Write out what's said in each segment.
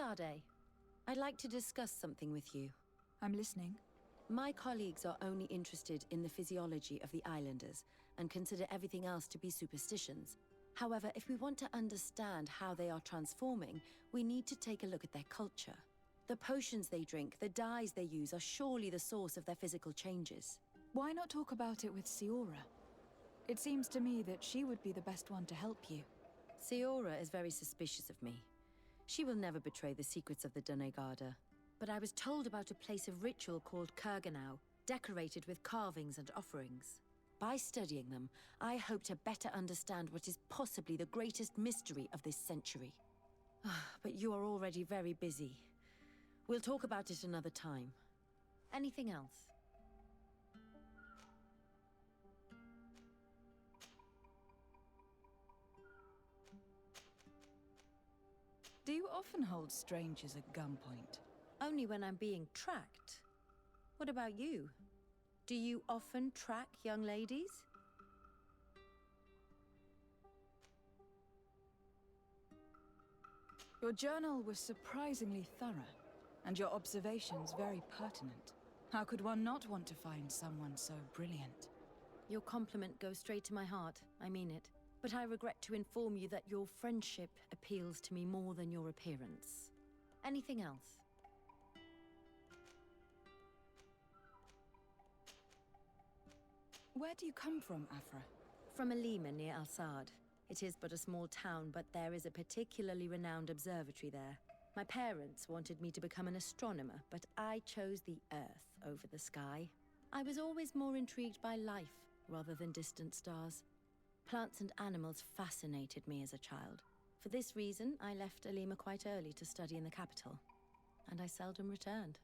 Sade, I'd like to discuss something with you. I'm listening. My colleagues are only interested in the physiology of the islanders and consider everything else to be superstitions. However, if we want to understand how they are transforming, we need to take a look at their culture. The potions they drink, the dyes they use are surely the source of their physical changes. Why not talk about it with Siora? It seems to me that she would be the best one to help you. Siora is very suspicious of me. She will never betray the secrets of the Doneigada. But I was told about a place of ritual called Kurganau, decorated with carvings and offerings. By studying them, I hope to better understand what is possibly the greatest mystery of this century. But you are already very busy. We'll talk about it another time. Anything else? Do you often hold strangers at gunpoint? Only when I'm being tracked. What about you? Do you often track young ladies? Your journal was surprisingly thorough, and your observations very pertinent. How could one not want to find someone so brilliant? Your compliment goes straight to my heart, I mean it. But I regret to inform you that your friendship appeals to me more than your appearance. Anything else? Where do you come from, Afra? From Alima near Al-Sad. It is but a small town, but there is a particularly renowned observatory there. My parents wanted me to become an astronomer, but I chose the Earth over the sky. I was always more intrigued by life rather than distant stars. Plants and animals fascinated me as a child. For this reason, I left Alima quite early to study in the capital, and I seldom returned.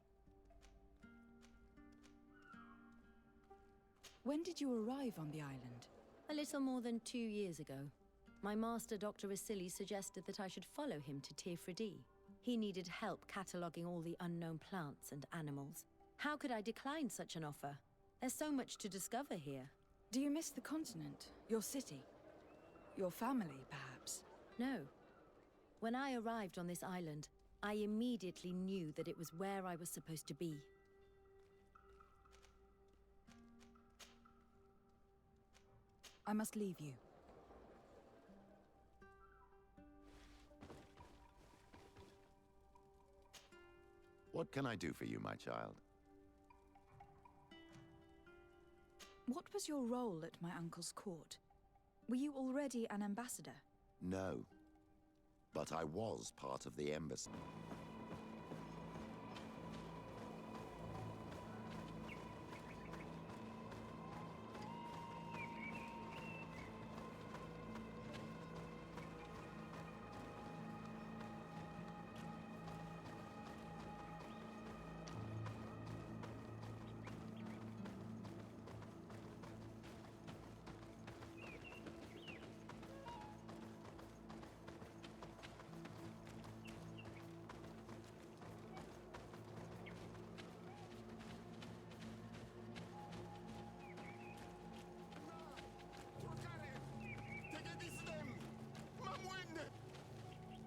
When did you arrive on the island? A little more than 2 years ago. My master, Dr. Vasili, suggested that I should follow him to Tifredi. He needed help cataloguing all the unknown plants and animals. How could I decline such an offer? There's so much to discover here. Do you miss the continent, your city, your family, perhaps? No. When I arrived on this island, I immediately knew that it was where I was supposed to be. I must leave you. What can I do for you, my child? What was your role at my uncle's court? Were you already an ambassador? No. But I was part of the embassy.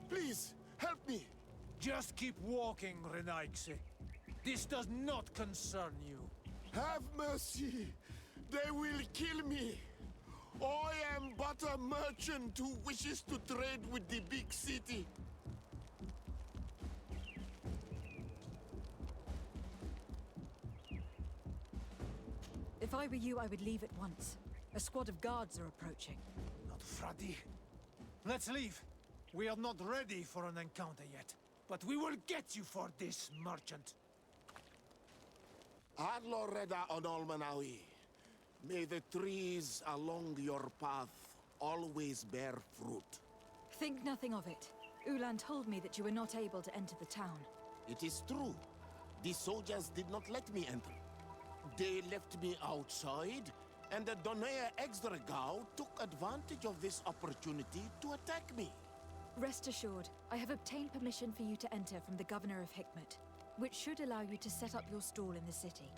Please, help me! Just keep walking, Renaigse. This does not concern you. Have mercy! They will kill me! I am but a merchant who wishes to trade with the big city. If I were you, I would leave at once. A squad of guards are approaching. Not Fradi. Let's leave. We are not ready for an encounter yet, but we will get you for this, merchant. Adloreda Onolmanawi, may the trees along your path always bear fruit. Think nothing of it. Ulan told me that you were not able to enter the town. It is true. The soldiers did not let me enter. They left me outside, and the Donea Exdragao took advantage of this opportunity to attack me. Rest assured, I have obtained permission for you to enter from the Governor of Hikmet, which should allow you to set up your stall in the city.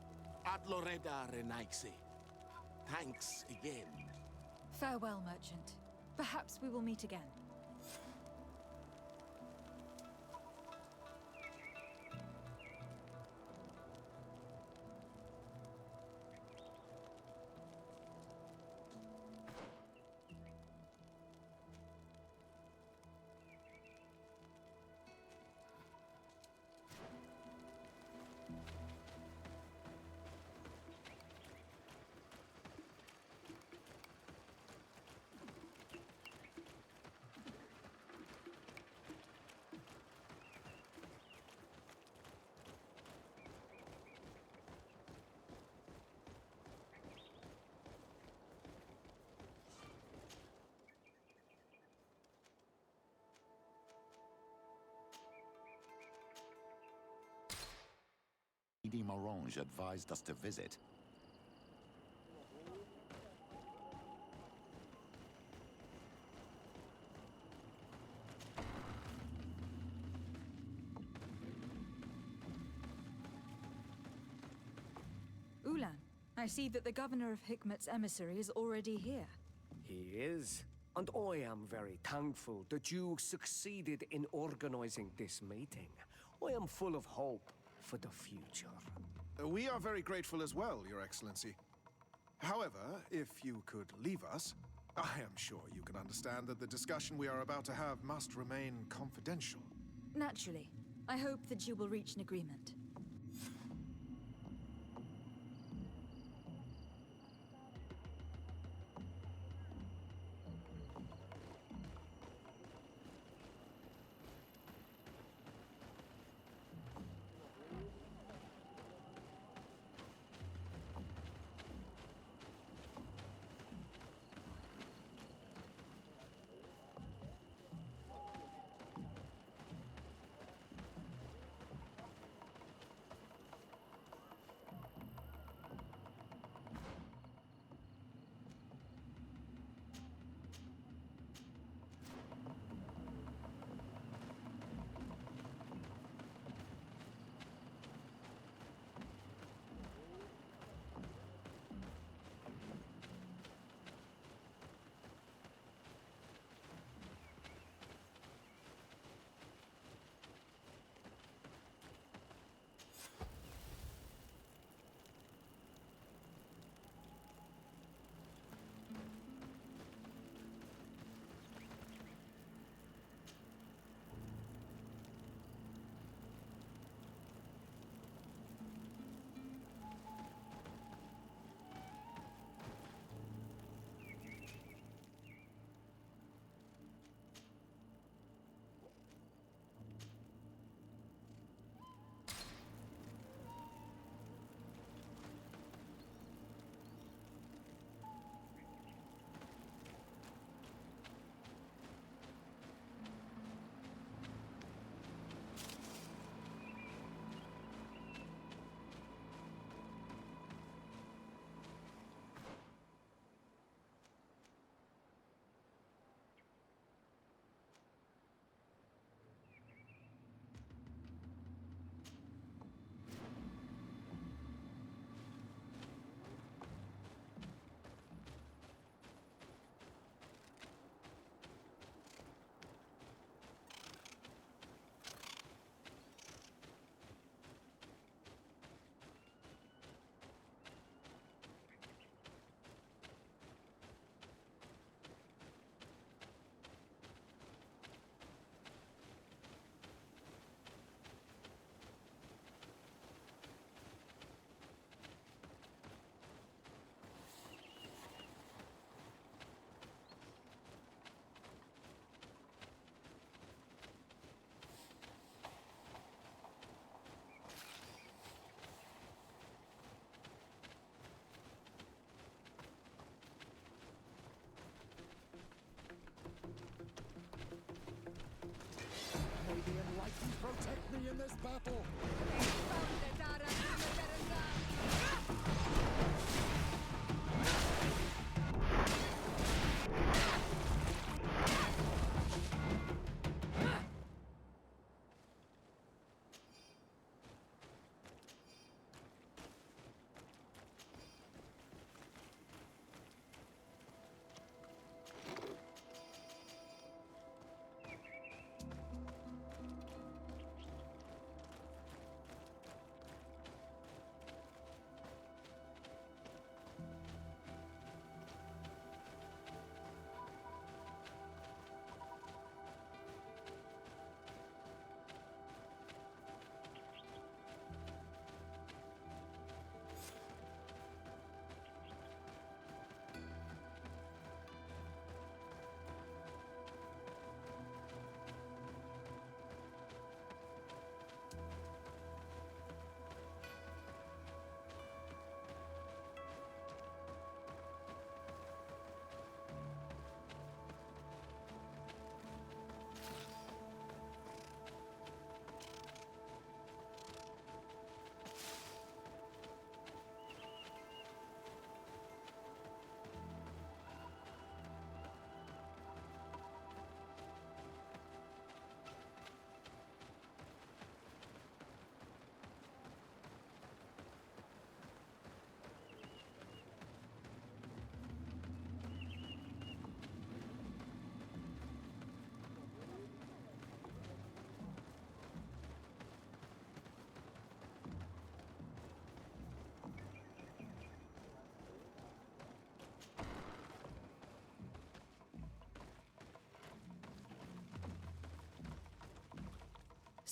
Adloreda Renaigse. Thanks again. Farewell, merchant. Perhaps we will meet again. Lady Morange advised us to visit. Ulan, I see that the governor of Hikmet's emissary is already here. He is. And I am very thankful that you succeeded in organizing this meeting. I am full of hope for the future. We are very grateful as well, Your Excellency. However, if you could leave us, I am sure you can understand that the discussion we are about to have must remain confidential. Naturally. I hope that you will reach an agreement. May the Enlightened protect me in this battle!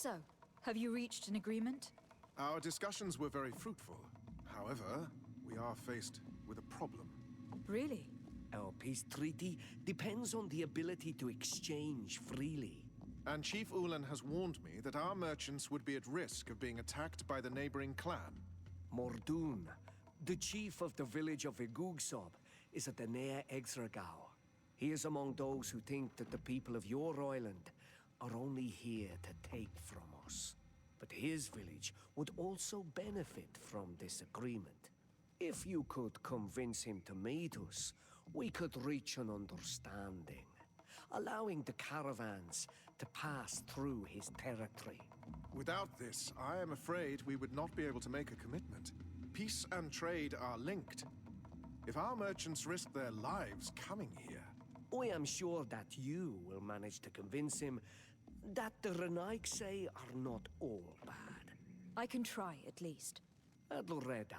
So, have you reached an agreement? Our discussions were very fruitful. However, we are faced with a problem. Really? Our peace treaty depends on the ability to exchange freely. And Chief Ulan has warned me that our merchants would be at risk of being attacked by the neighboring clan. Mordoun, the chief of the village of Igugsob, is a Danea Exragao. He is among those who think that the people of your island are only here to take from us. But his village would also benefit from this agreement. If you could convince him to meet us, we could reach an understanding, allowing the caravans to pass through his territory. Without this, I am afraid we would not be able to make a commitment. Peace and trade are linked. If our merchants risk their lives coming here... I am sure that you will manage to convince him that the Renaigse are not all bad. I can try, at least. Adloredar,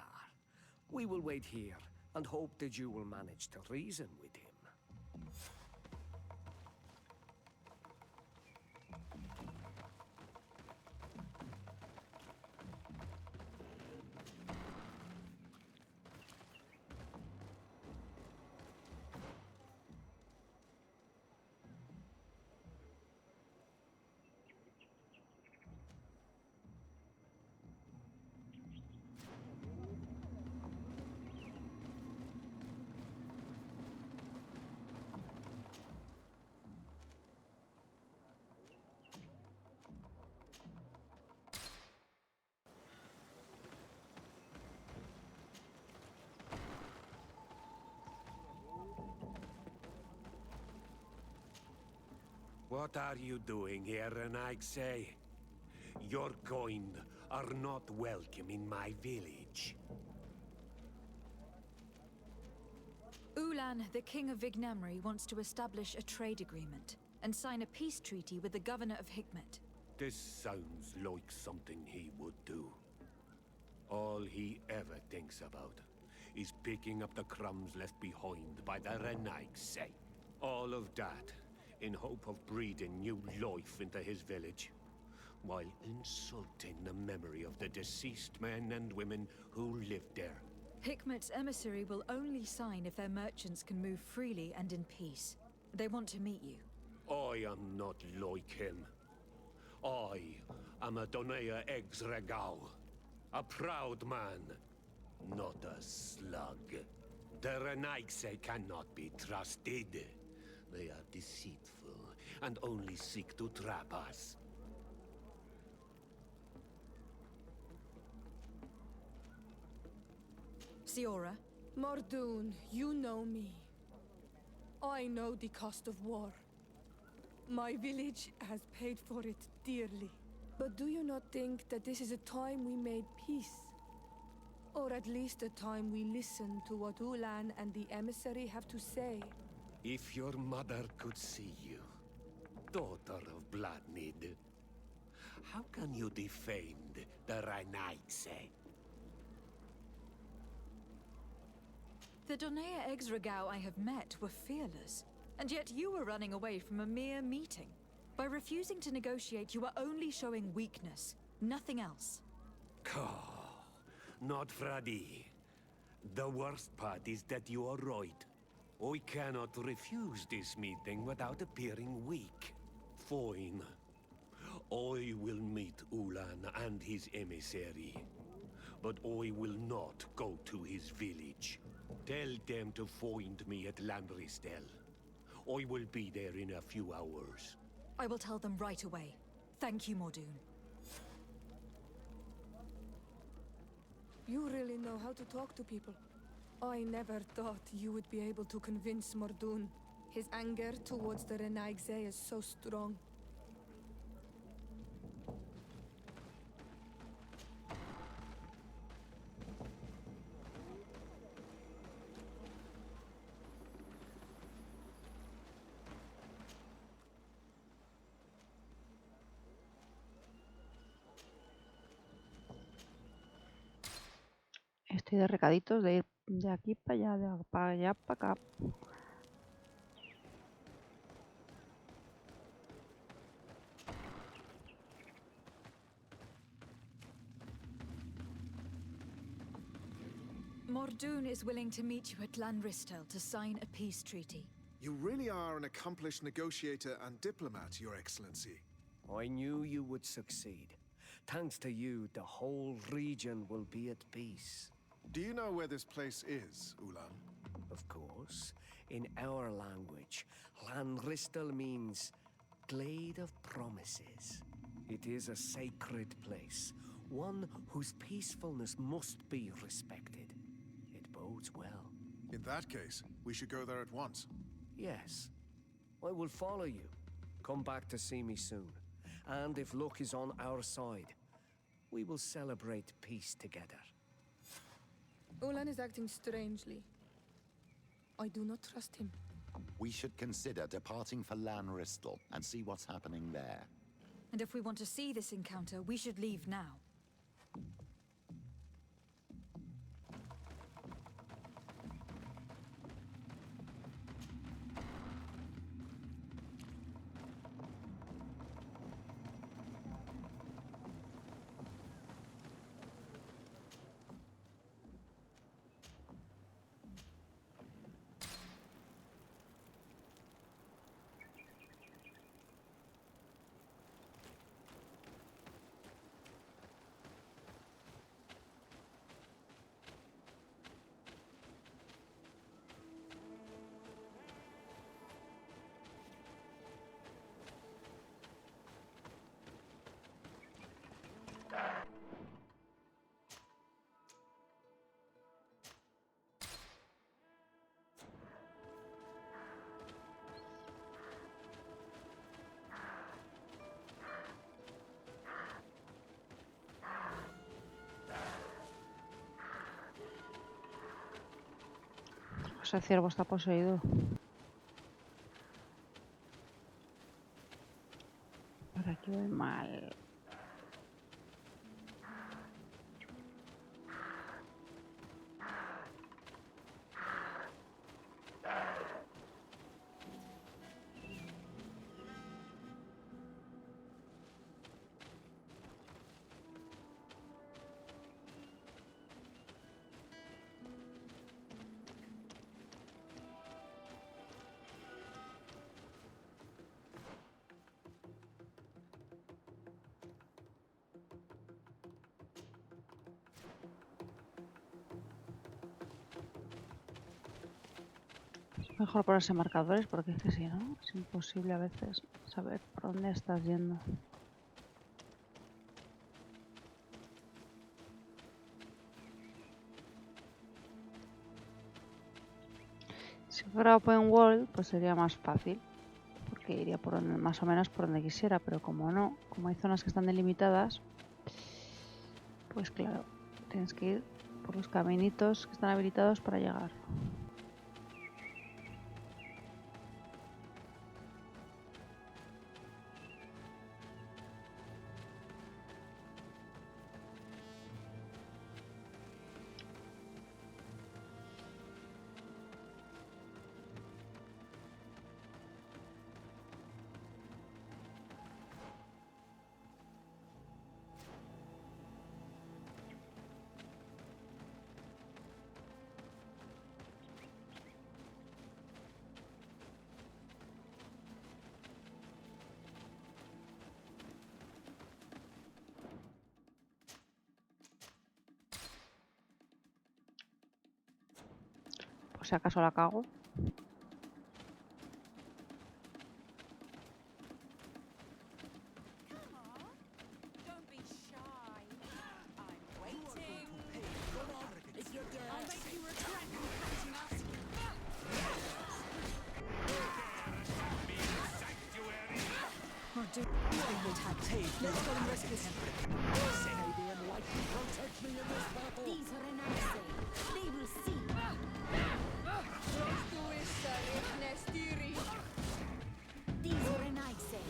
we will wait here and hope that you will manage to reason with him. What are you doing here, Renaigse? Your kind are not welcome in my village. Ulan, the king of Vignamri, wants to establish a trade agreement and sign a peace treaty with the governor of Hikmet. This sounds like something he would do. All he ever thinks about is picking up the crumbs left behind by the Renaigse. All of that in hope of breathing new life into his village, while insulting the memory of the deceased men and women who lived there. Hikmet's emissary will only sign if their merchants can move freely and in peace. They want to meet you. I am not like him. I am a Donea Exregao, a proud man, not a slug. The Renaigse cannot be trusted. They are deceitful and only seek to trap us. Siora? Mordoun, you know me. I know the cost of war. My village has paid for it dearly. But do you not think that this is a time we made peace? Or at least a time we listen to what Ulan and the emissary have to say? If your mother could see you, daughter of Bloodnid, how can you defend the Renaigse? The Donea Exregao I have met were fearless, and yet you were running away from a mere meeting. By refusing to negotiate, you are only showing weakness, nothing else. Not Fradi. The worst part is that you are right. I cannot refuse this meeting without appearing weak. Fine. I will meet Ulan and his emissary. But I will not go to his village. Tell them to find me at Landristel. I will be there in a few hours. I will tell them right away. Thank you, Mordoun. You really know how to talk to people. I never thought you would be able to convince Mordoun. His anger towards the Renaigse is so strong. Estoy de recaditos de ir de aquí para allá, para allá, para acá. Mordoon is willing to meet you at Lanristel to sign a peace treaty. You really are an accomplished negotiator and diplomat, Your Excellency. I knew you would succeed. Thanks to you, the whole region will be at peace. Do you know where this place is, Ulan? Of course. In our language, Lanristel means Glade of Promises. It is a sacred place, one whose peacefulness must be respected. It bodes well. In that case, we should go there at once. Yes. I will follow you. Come back to see me soon. And if luck is on our side, we will celebrate peace together. Ulan is acting strangely. I do not trust him. We should consider departing for Lanristel and see what's happening there. And if we want to see this encounter, we should leave now. Ese ciervo está poseído. Por aquí voy mal. Mejor ponerse marcadores porque es que si no, es imposible a veces saber por dónde estás yendo. Si fuera open world, pues sería más fácil, porque iría por donde, más o menos por donde quisiera, pero como no, como hay zonas que están delimitadas, pues claro, tienes que ir por los caminitos que están habilitados para llegar. Por si acaso la cago. Let's go and rescue him. These are Renarse. They will see. These are Renarse.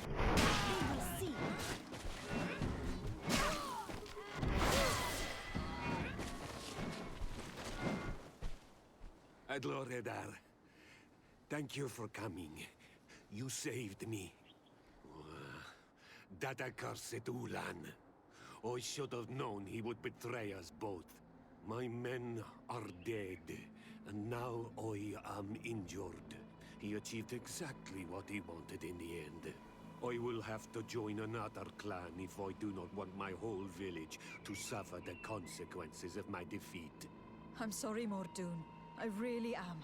They will see. Adloredar, thank you for coming. You saved me. That accursed Ulan. I should have known he would betray us both. My men are dead, and now I am injured. He achieved exactly what he wanted in the end. I will have to join another clan if I do not want my whole village to suffer the consequences of my defeat. I'm sorry, Mordoon. I really am.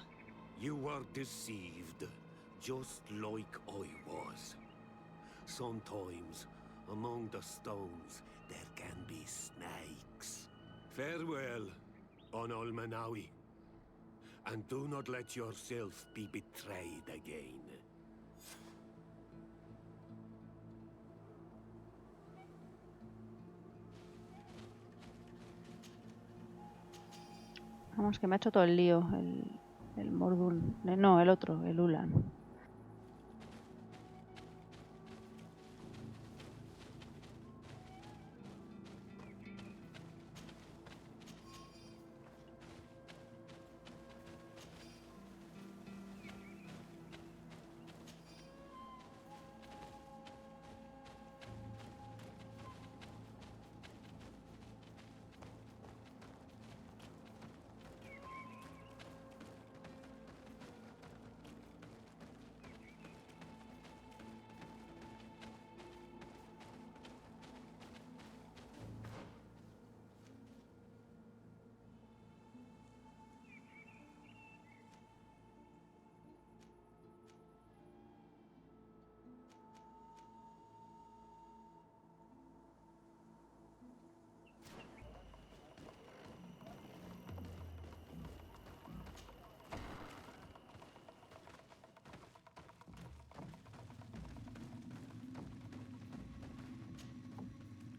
You were deceived, just like I was. Sometimes, among the stones, there can be snakes. Farewell, Onol Manawi. And do not let yourself be betrayed again. Vamos, que me ha hecho todo el lío, el Mordun. No, el otro, el Ulan.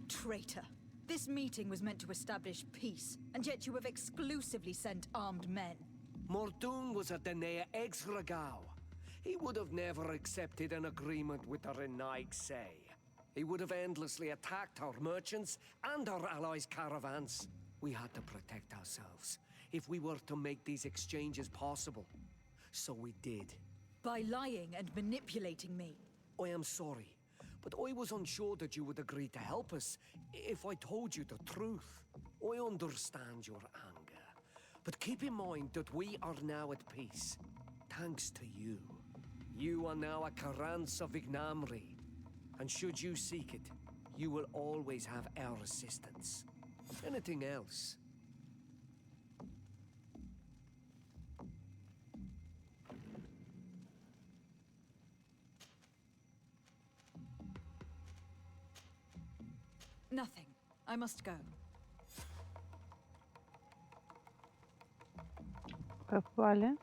Traitor. This meeting was meant to establish peace, and yet you have exclusively sent armed men. Mordoon was a Denea Exragao. He would have never accepted an agreement with the Renaig say. He would have endlessly attacked our merchants and our allies' caravans. We had to protect ourselves if we were to make these exchanges possible. So we did. By lying and manipulating me. I am sorry, but I was unsure that you would agree to help us if I told you the truth. I understand your anger, but keep in mind that we are now at peace, thanks to you. You are now a Karans of Ignamri, and should you seek it, you will always have our assistance. Anything else? Nothing. I must go. Pues vale.